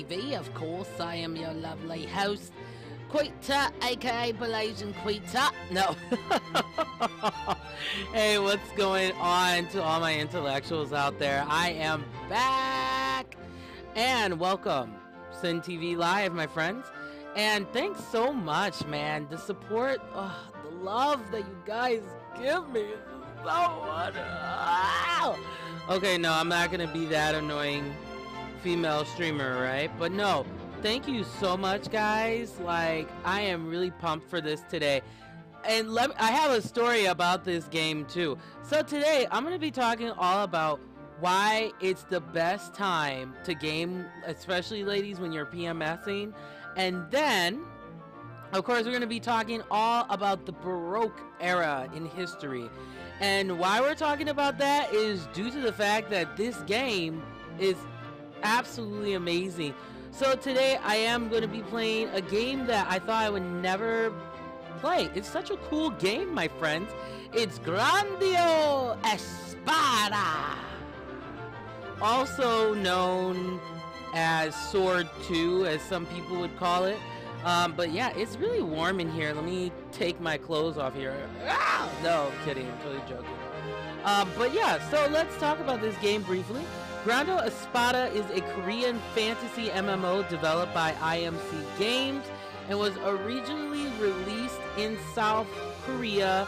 TV, of course. I am your lovely host, Quita, aka Malaysian Quita. No. Hey, what's going on to all my intellectuals out there? I am back, and welcome, Sin TV Live, my friends. And thanks so much, man. The support, the love that you guys give me is so wonderful. Okay, no, I'm not gonna be that annoying female streamer, right? But no, thank you so much, guys. Like, I am really pumped for this today. And I have a story about this game too. So today I'm gonna be talking all about why it's the best time to game, especially ladies, when you're PMSing. And then, of course, we're gonna be talking all about the Baroque era in history. And why we're talking about that is due to the fact that this game is absolutely amazing. So today I am going to be playing a game that I thought I would never play. It's such a cool game, my friends. It's Grandio Espada, also known as Sword 2, as some people would call it. But yeah, it's really warm in here. Let me take my clothes off here. Ah! No, I'm kidding. I'm totally joking. But yeah, so let's talk about this game briefly. Grandio Espada is a Korean fantasy MMO developed by IMC Games and was originally released in South Korea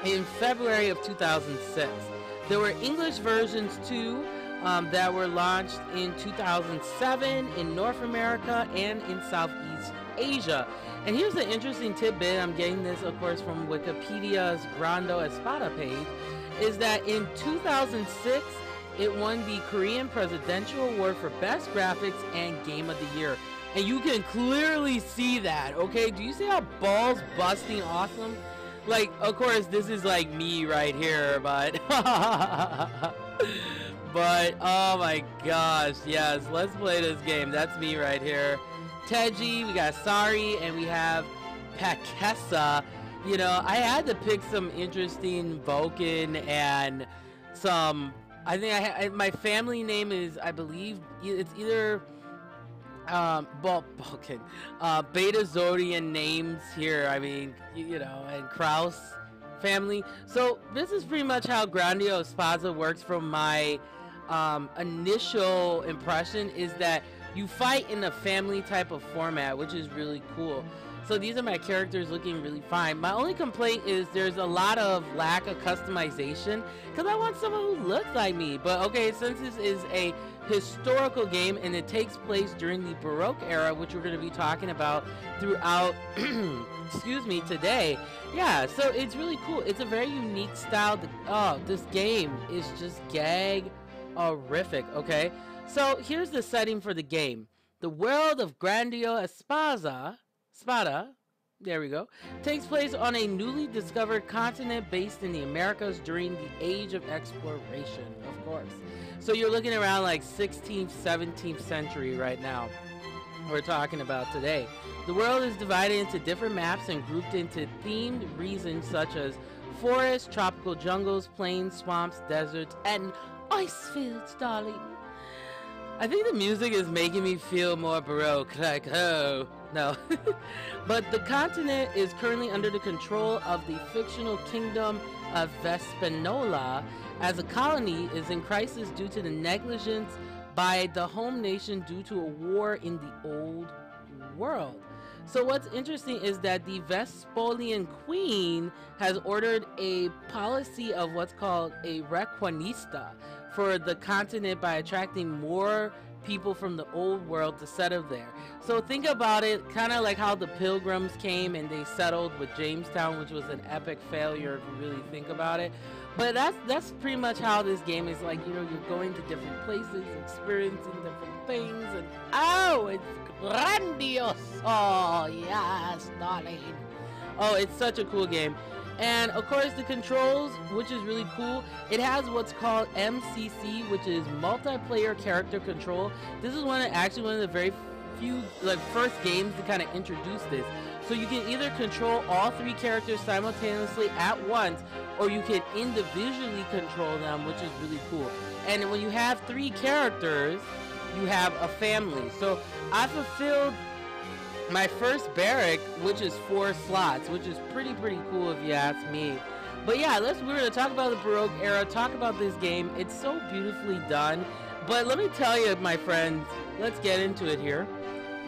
in February of 2006. There were English versions too that were launched in 2007 in North America and in Southeast Asia. And here's the interesting tidbit, I'm getting this of course from Wikipedia's Grandio Espada page, is that in 2006 it won the Korean Presidential Award for Best Graphics and Game of the Year. And you can clearly see that, okay? Do you see how balls busting awesome? Like, of course, this is like me right here, but... but, oh my gosh, yes, let's play this game. That's me right here. Teji, we got Sari, and we have Pakessa. You know, I had to pick some interesting Vulcan and some... I think my family name is, I believe, it's either... Vulcan, Beta Zodian names here, I mean, you know, and Kraus family. So this is pretty much how Grandio Espada works from my initial impression, is that you fight in a family type of format, which is really cool. So these are my characters looking really fine. My only complaint is there's a lot of lack of customization because I want someone who looks like me. But okay, since this is a historical game and it takes place during the Baroque era, which we're going to be talking about throughout excuse me, today. Yeah, so it's really cool. It's a very unique style. Oh, this game is just gag-orific, okay? So here's the setting for the game. The world of Grandio Espada, there we go, takes place on a newly discovered continent based in the Americas during the age of exploration, of course. So you're looking around like 16th, 17th century right now. We're talking about today. The world is divided into different maps and grouped into themed regions such as forests, tropical jungles, plains, swamps, deserts, and ice fields, darling. I think the music is making me feel more Baroque, like, oh, no. But the continent is currently under the control of the fictional kingdom of Vespinola, as a colony is in crisis due to the negligence by the home nation due to a war in the old world. So what's interesting is that the Vespolian queen has ordered a policy of what's called a reconquista for the continent by attracting more people from the old world to settle there. So think about it kind of like how the Pilgrims came and they settled with Jamestown, which was an epic failure if you really think about it. But that's pretty much how this game is. Like, you know, you're going to different places, experiencing different things, and oh, it's grandiose. Oh, yes, darling. Oh, it's such a cool game. And of course the controls, which is really cool, it has what's called MCC, which is multiplayer character control. This is one of the very few, like, first games to kind of introduce this. So you can either control all three characters simultaneously at once, or you can individually control them, which is really cool. And when you have three characters, you have a family. So I fulfilled my first barrack, which is 4 slots, which is pretty cool if you ask me. But yeah, we're gonna talk about the Baroque era, talk about this game. It's so beautifully done. But let me tell you, my friends, let's get into it here.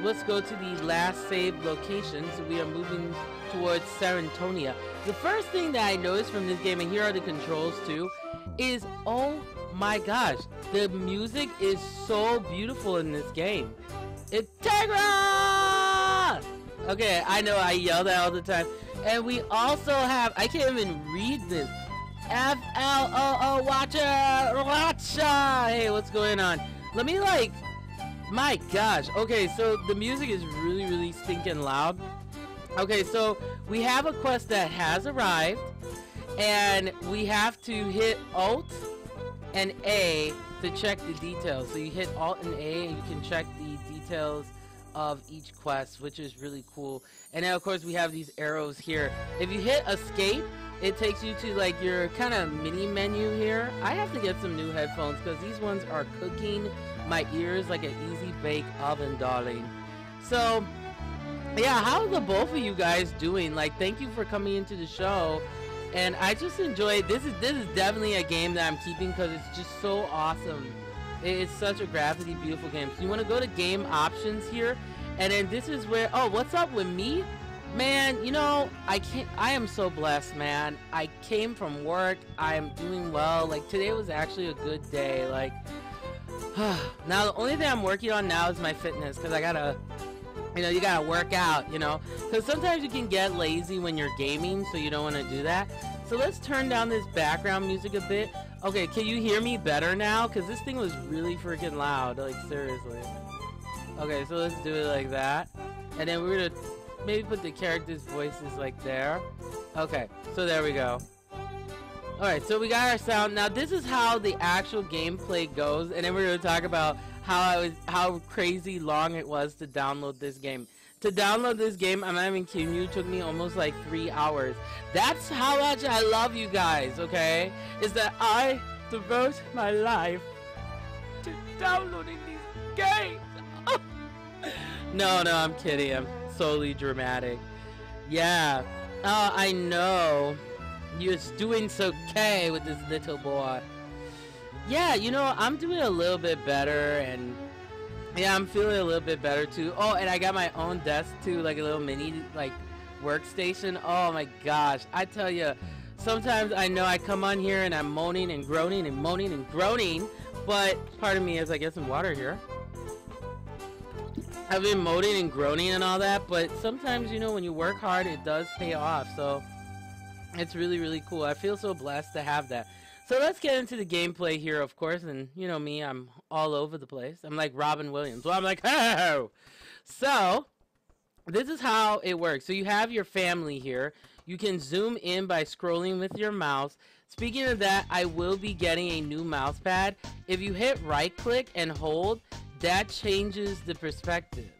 Let's go to the last saved location. So we are moving towards San Antonio. The first thing that I noticed from this game, and here are the controls too, is, oh my gosh, the music is so beautiful in this game. Integra! Okay, I know I yell that all the time. And we also have, I can't even read this, FLOO, watcha! Hey, what's going on? Let me my gosh. Okay, so the music is really stinking loud. Okay, so we have a quest that has arrived, and we have to hit Alt and A to check the details. So you hit Alt and A and you can check the details of each quest, which is really cool. And then of course we have these arrows here. If you hit escape, it takes you to your kind of mini menu here. I have to get some new headphones because these ones are cooking my ears like an easy bake oven, darling. So yeah, how are the both of you guys doing? Thank you for coming into the show. And I just enjoy this is definitely a game that I'm keeping because it's just so awesome. It's such a graphically beautiful game. So you want to go to game options here, and then this is where, oh, what's up with me? Man, you know, I am so blessed, man. I came from work. I am doing well. Today was actually a good day. Now the only thing I'm working on now is my fitness, because I gotta, you gotta work out, because sometimes you can get lazy when you're gaming, so you don't want to do that. So let's turn down this background music a bit. Okay, can you hear me better now? Because this thing was really freaking loud, seriously. Okay, so let's do it like that. And then we're gonna maybe put the characters' voices there. Okay, so there we go. Alright, so we got our sound. Now this is how the actual gameplay goes, and then we're gonna talk about how crazy long it was to download this game. To download this game, I'm not even kidding you, it took me almost 3 hours. That's how much I love you guys, okay? Is that I devote my life to downloading these games. No, I'm kidding. I'm solely dramatic. Yeah. Oh, I know. You're doing so okay with this little boy. Yeah, I'm doing a little bit better, and yeah, I'm feeling a little bit better too. Oh, and I got my own desk too, a little mini workstation. Oh my gosh, I tell you, sometimes I know I come on here and I'm moaning and groaning and moaning and groaning, but pardon me as I get some water here. I've been moaning and groaning and all that, but sometimes, when you work hard, it does pay off. So it's really cool. I feel so blessed to have that. So let's get into the gameplay here, of course, and you know me, I'm all over the place. I'm like Robin Williams. Well, I'm like, oh! So, this is how it works. So you have your family here. You can zoom in by scrolling with your mouse. Speaking of that, I will be getting a new mouse pad. If you hit right click and hold, that changes the perspective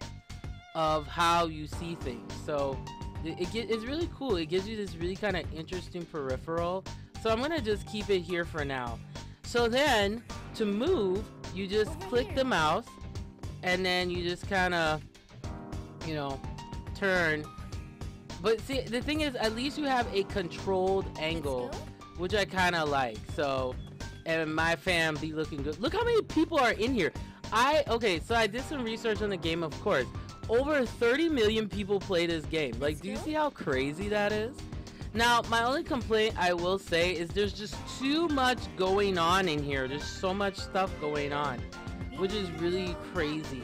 of how you see things. So, it's really cool. It gives you this really kind of interesting peripheral. So I'm gonna just keep it here for now. So then, to move, you just click the mouse, and then you just kind of, turn. But see, the thing is, at least you have a controlled angle, which I kind of like. So, and my fam be looking good. Look how many people are in here. Okay, so I did some research on the game, of course. Over 30 million people play this game. Do you see how crazy that is? Now, my only complaint I will say is there's just too much going on in here. There's so much stuff going on, which is really crazy.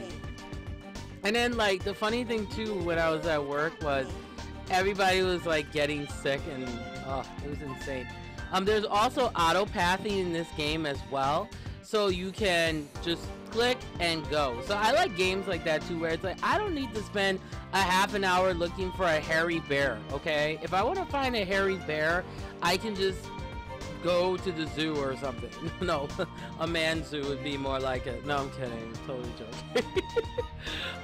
And then, the funny thing too, when I was at work, was everybody was getting sick, and it was insane. There's also auto pathing in this game as well, so you can just click and go. So I like games like that too, where it's I don't need to spend a half an hour looking for a hairy bear, okay? If I want to find a hairy bear, I can just go to the zoo or something. No, a man zoo would be more like it. No, I'm kidding. Totally joking.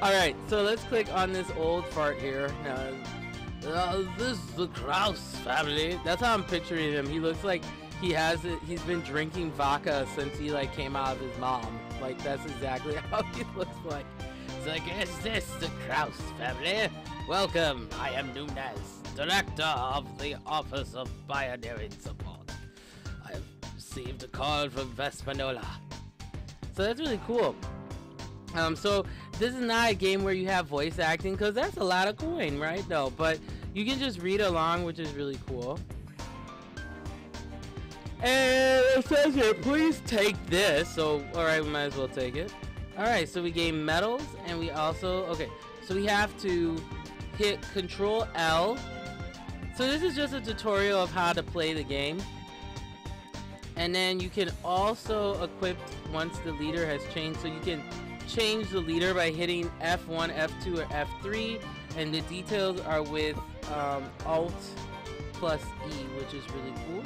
Alright, so let's click on this old fart here. Now, this is the Kraus family. That's how I'm picturing him. He looks like he has it. He's been drinking vodka since he like came out of his mom. Like that's exactly how he looks like. It's like, is this the Kraus family? Welcome. I am Nunez, director of the Office of Pioneering Support. I have received a call from Vesmanola. So that's really cool. So this is not a game where you have voice acting, because that's a lot of coin, right? No, but you can just read along, which is really cool. And it says here, please take this. So, alright, we might as well take it. Alright, so we gain medals, and we also, okay, so we have to hit Control L. So this is just a tutorial of how to play the game. And then you can also equip once the leader has changed. So you can change the leader by hitting F1, F2, or F3, and the details are with Alt plus E, which is really cool.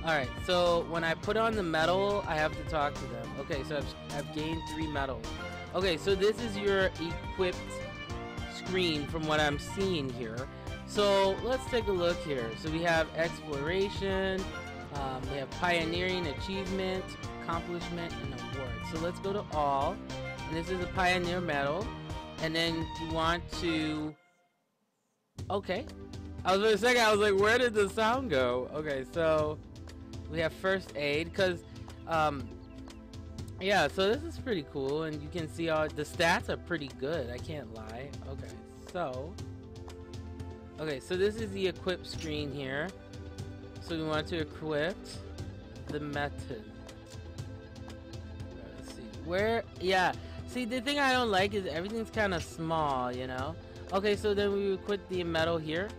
Alright, so when I put on the medal, I have to talk to them. Okay, so I've gained 3 medals. Okay, so this is your equipped screen from what I'm seeing here. So let's take a look here. So we have exploration, we have pioneering, achievement, accomplishment, and award. So let's go to all. And this is a pioneer medal, and then you want to, okay, I was for a second, I was like, where did the sound go? Okay, so we have first aid, because yeah, so this is pretty cool, and you can see all the stats are pretty good, I can't lie. Okay, so this is the equip screen here. So we want to equip the method. Let's see where, yeah. See, the thing I don't like is everything's kind of small, you know? Okay, so then we would quit the medal here.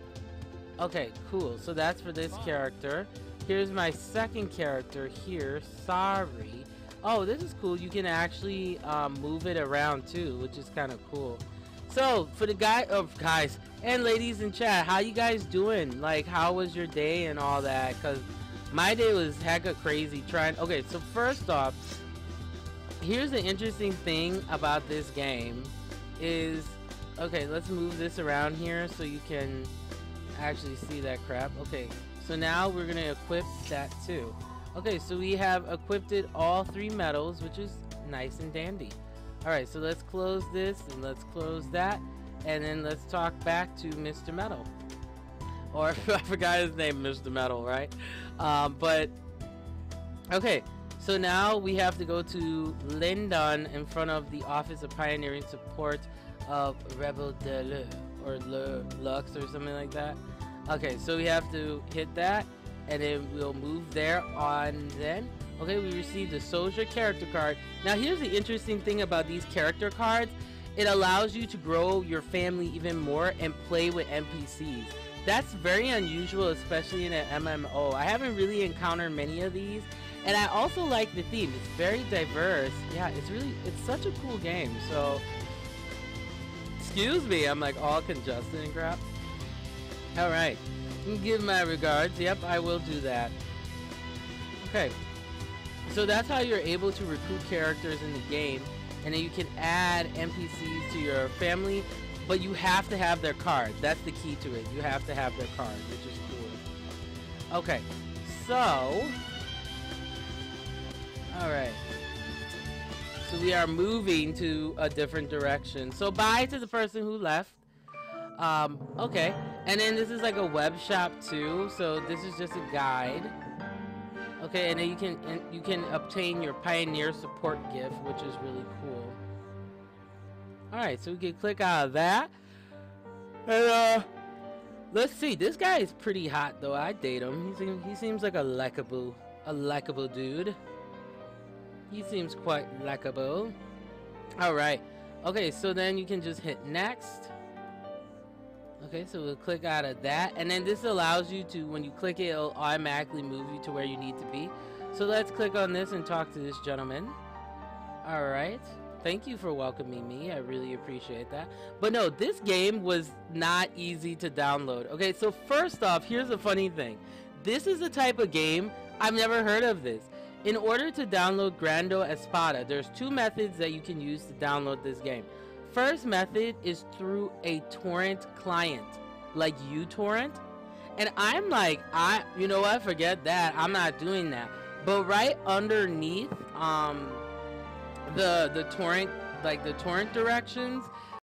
Okay, cool. So that's for this character. Here's my second character here, Sorry. Oh, this is cool. You can actually move it around too, which is kind of cool. So, for the guys and ladies in chat, how you guys doing? Like, how was your day and all that? Because my day was hecka crazy trying... Okay, so first off, here's the interesting thing about this game is, okay, let's move this around here so you can actually see that crap. Okay, so now we're gonna equip that too. Okay, so we have equipped it all 3 medals, which is nice and dandy. Alright, so let's close this and let's close that, and then let's talk back to Mr. Metal. Or I forgot his name, Mr. Metal, right? But okay. So now we have to go to Lindon in front of the Office of Pioneering Support of Rebel de Le, or Le Lux or something like that. Okay, so we have to hit that, and then we'll move there on then. Okay, we received a soldier character card. Now here's the interesting thing about these character cards. It allows you to grow your family even more and play with NPCs. That's very unusual, especially in an MMO. I haven't really encountered many of these. And I also like the theme. It's very diverse. Yeah, it's such a cool game. So, excuse me, I'm like all congested and crap. Alright, give my regards. Yep, I will do that. Okay, so that's how you're able to recruit characters in the game. And then you can add NPCs to your family, but you have to have their card. That's the key to it. You have to have their card, which is cool. Okay, so... Alright, so we are moving to a different direction. So bye to the person who left. Okay, and then this is like a web shop too. So this is just a guide. Okay, and then you can obtain your Pioneer Support gift, which is really cool. Alright, so we can click out of that. And let's see, this guy is pretty hot though. I date him. He seems like a likable dude. He seems quite likable. Alright. Okay, so then you can just hit next. Okay, so we'll click out of that. And then this allows you to, when you click it, it'll automatically move you to where you need to be. So let's click on this and talk to this gentleman. Alright. Thank you for welcoming me. I really appreciate that. But no, this game was not easy to download. Okay, so first off, here's a funny thing. This is the type of game, I've never heard of this. In order to download Grande Espada, there's 2 methods that you can use to download this game. First method is through a torrent client, like uTorrent. And I'm like, you know what, forget that, I'm not doing that. But right underneath the torrent, like the torrent directions,